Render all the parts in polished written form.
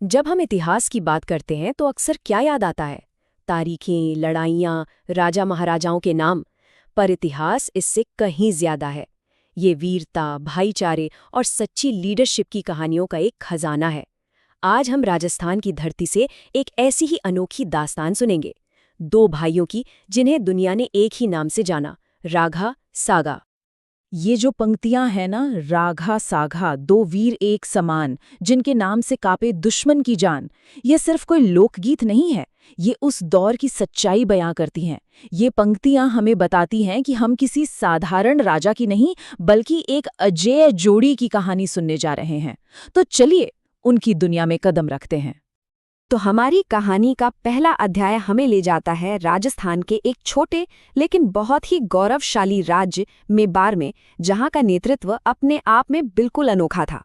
जब हम इतिहास की बात करते हैं तो अक्सर क्या याद आता है? तारीखें, लड़ाइयाँ, राजा महाराजाओं के नाम। पर इतिहास इससे कहीं ज्यादा है। ये वीरता, भाईचारे और सच्ची लीडरशिप की कहानियों का एक खजाना है। आज हम राजस्थान की धरती से एक ऐसी ही अनोखी दास्तान सुनेंगे। दो भाइयों की जिन्हें दुनिया ने एक ही नाम से जाना, राघा सागा। ये जो पंक्तियां हैं ना, राघा साघा, दो वीर एक समान, जिनके नाम से कांपे दुश्मन की जान, ये सिर्फ कोई लोकगीत नहीं है। ये उस दौर की सच्चाई बयां करती हैं। ये पंक्तियां हमें बताती हैं कि हम किसी साधारण राजा की नहीं, बल्कि एक अजेय जोड़ी की कहानी सुनने जा रहे हैं। तो चलिए उनकी दुनिया में कदम रखते हैं। तो हमारी कहानी का पहला अध्याय हमें ले जाता है राजस्थान के एक छोटे लेकिन बहुत ही गौरवशाली राज्य मेवाड़ में, जहां का नेतृत्व अपने आप में बिल्कुल अनोखा था।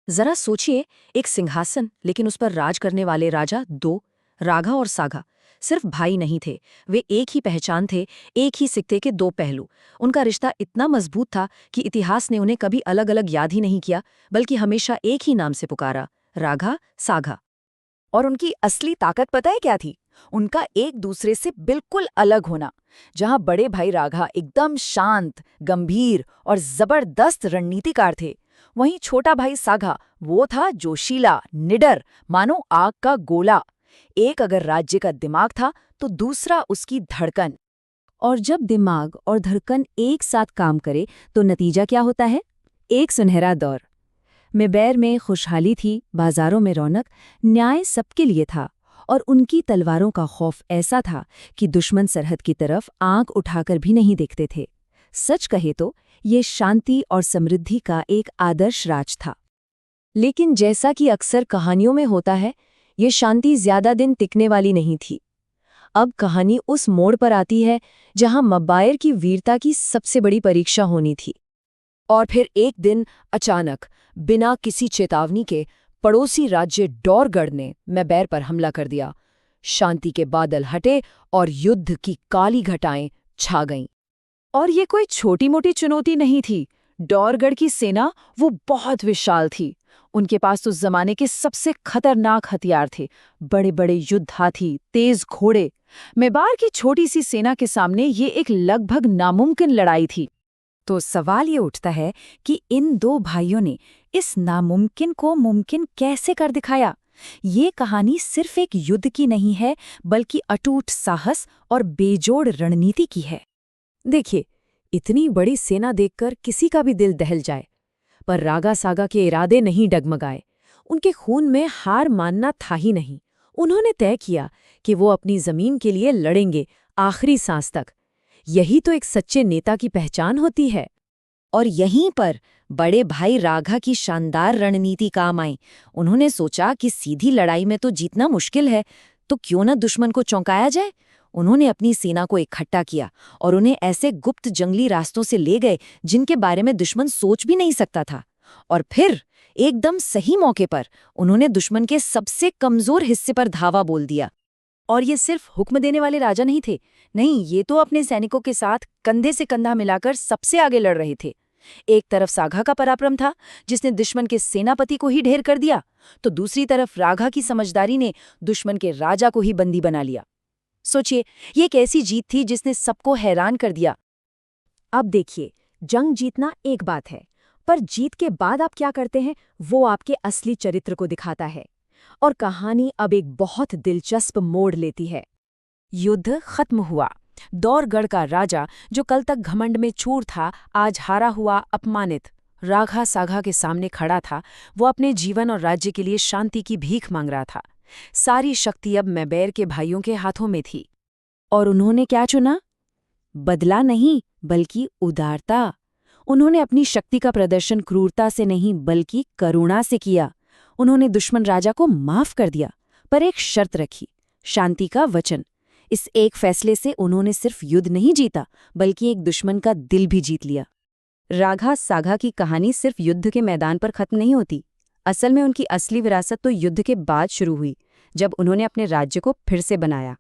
जरा सोचिए, एक सिंहासन, लेकिन उस पर राज करने वाले राजा दो, राघा और सागा। सिर्फ भाई नहीं थे, वे एक ही पहचान थे, एक ही सिक्के के दो पहलू। उनका रिश्ता इतना मजबूत था कि इतिहास ने उन्हें कभी अलग अलग याद ही नहीं किया, बल्कि हमेशा एक ही नाम से पुकारा, राघा सागा। और उनकी असली ताकत पता है क्या थी? उनका एक दूसरे से बिल्कुल अलग होना। जहां बड़े भाई राघा एकदम शांत, गंभीर और जबरदस्त रणनीतिकार थे, वहीं छोटा भाई सागा वो था जोशीला, निडर, मानो आग का गोला। एक अगर राज्य का दिमाग था तो दूसरा उसकी धड़कन। और जब दिमाग और धड़कन एक साथ काम करे तो नतीजा क्या होता है? एक सुनहरा दौर। मेवाड़ में खुशहाली थी, बाजारों में रौनक, न्याय सबके लिए था। और उनकी तलवारों का खौफ ऐसा था कि दुश्मन सरहद की तरफ आंख उठाकर भी नहीं देखते थे। सच कहे तो ये शांति और समृद्धि का एक आदर्श राज था। लेकिन जैसा कि अक्सर कहानियों में होता है, ये शांति ज्यादा दिन टिकने वाली नहीं थी। अब कहानी उस मोड़ पर आती है जहां मेवाड़ की वीरता की सबसे बड़ी परीक्षा होनी थी। और फिर एक दिन अचानक, बिना किसी चेतावनी के, पड़ोसी राज्य डोरगढ़ ने मेवाड़ पर हमला कर दिया। शांति के बादल हटे और युद्ध की काली घटाएं छा गईं। और ये कोई छोटी मोटी चुनौती नहीं थी। डोरगढ़ की सेना वो बहुत विशाल थी। उनके पास उस जमाने के सबसे खतरनाक हथियार थे, बड़े बड़े युद्ध हाथी, तेज घोड़े। मेवाड़ की छोटी सी सेना के सामने ये एक लगभग नामुमकिन लड़ाई थी। तो सवाल ये उठता है कि इन दो भाइयों ने इस नामुमकिन को मुमकिन कैसे कर दिखाया? ये कहानी सिर्फ एक युद्ध की नहीं है, बल्कि अटूट साहस और बेजोड़ रणनीति की है। देखिए, इतनी बड़ी सेना देखकर किसी का भी दिल दहल जाए, पर राघा सागा के इरादे नहीं डगमगाए। उनके खून में हार मानना था ही नहीं। उन्होंने तय किया कि वो अपनी जमीन के लिए लड़ेंगे, आखिरी सांस तक। यही तो एक सच्चे नेता की पहचान होती है। और यहीं पर बड़े भाई राघा की शानदार रणनीति काम आई। उन्होंने सोचा कि सीधी लड़ाई में तो जीतना मुश्किल है, तो क्यों न दुश्मन को चौंकाया जाए। उन्होंने अपनी सेना को इकट्ठा किया और उन्हें ऐसे गुप्त जंगली रास्तों से ले गए जिनके बारे में दुश्मन सोच भी नहीं सकता था। और फिर एकदम सही मौके पर उन्होंने दुश्मन के सबसे कमजोर हिस्से पर धावा बोल दिया। और ये सिर्फ हुक्म देने वाले राजा नहीं थे, नहीं, ये तो अपने सैनिकों के साथ कंधे से कंधा मिलाकर सबसे आगे लड़ रहे थे। एक तरफ सागा का पराक्रम था, जिसने दुश्मन के सेनापति को ही ढेर कर दिया, तो दूसरी तरफ राघा की समझदारी ने दुश्मन के राजा को ही बंदी बना लिया। सोचिए, ये एक ऐसी जीत थी जिसने सबको हैरान कर दिया। अब देखिए, जंग जीतना एक बात है, पर जीत के बाद आप क्या करते हैं, वो आपके असली चरित्र को दिखाता है। और कहानी अब एक बहुत दिलचस्प मोड़ लेती है। युद्ध खत्म हुआ। डोरगढ़ का राजा, जो कल तक घमंड में चूर था, आज हारा हुआ, अपमानित, राघा सागा के सामने खड़ा था। वो अपने जीवन और राज्य के लिए शांति की भीख मांग रहा था। सारी शक्ति अब मेवाड़ के भाइयों के हाथों में थी। और उन्होंने क्या चुना? बदला नहीं, बल्कि उदारता। उन्होंने अपनी शक्ति का प्रदर्शन क्रूरता से नहीं, बल्कि करुणा से किया। उन्होंने दुश्मन राजा को माफ कर दिया, पर एक शर्त रखी, शांति का वचन। इस एक फैसले से उन्होंने सिर्फ युद्ध नहीं जीता, बल्कि एक दुश्मन का दिल भी जीत लिया। राघा सागा की कहानी सिर्फ युद्ध के मैदान पर खत्म नहीं होती। असल में उनकी असली विरासत तो युद्ध के बाद शुरू हुई, जब उन्होंने अपने राज्य को फिर से बनाया।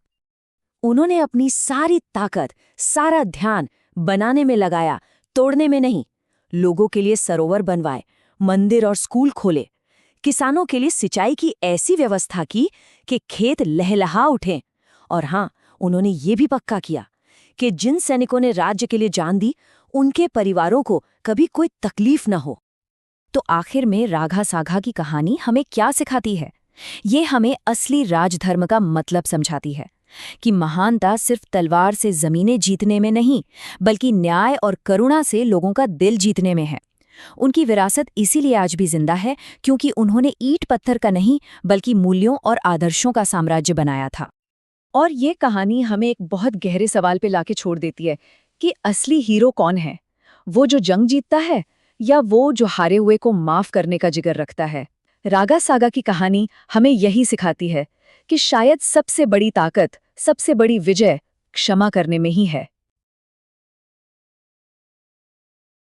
उन्होंने अपनी सारी ताकत, सारा ध्यान बनाने में लगाया, तोड़ने में नहीं। लोगों के लिए सरोवर बनवाए, मंदिर और स्कूल खोले, किसानों के लिए सिंचाई की ऐसी व्यवस्था की कि खेत लहलहा उठें। और हाँ, उन्होंने ये भी पक्का किया कि जिन सैनिकों ने राज्य के लिए जान दी, उनके परिवारों को कभी कोई तकलीफ न हो। तो आखिर में राघा साघा की कहानी हमें क्या सिखाती है? ये हमें असली राजधर्म का मतलब समझाती है कि महानता सिर्फ तलवार से जमीनें जीतने में नहीं, बल्कि न्याय और करुणा से लोगों का दिल जीतने में है। उनकी विरासत इसीलिए आज भी जिंदा है क्योंकि उन्होंने ईंट पत्थर का नहीं, बल्कि मूल्यों और आदर्शों का साम्राज्य बनाया था। और ये कहानी हमें एक बहुत गहरे सवाल पे लाके छोड़ देती है कि असली हीरो कौन है? वो जो जंग जीतता है या वो जो हारे हुए को माफ करने का जिगर रखता है? रागा सागा की कहानी हमें यही सिखाती है कि शायद सबसे बड़ी ताकत, सबसे बड़ी विजय क्षमा करने में ही है।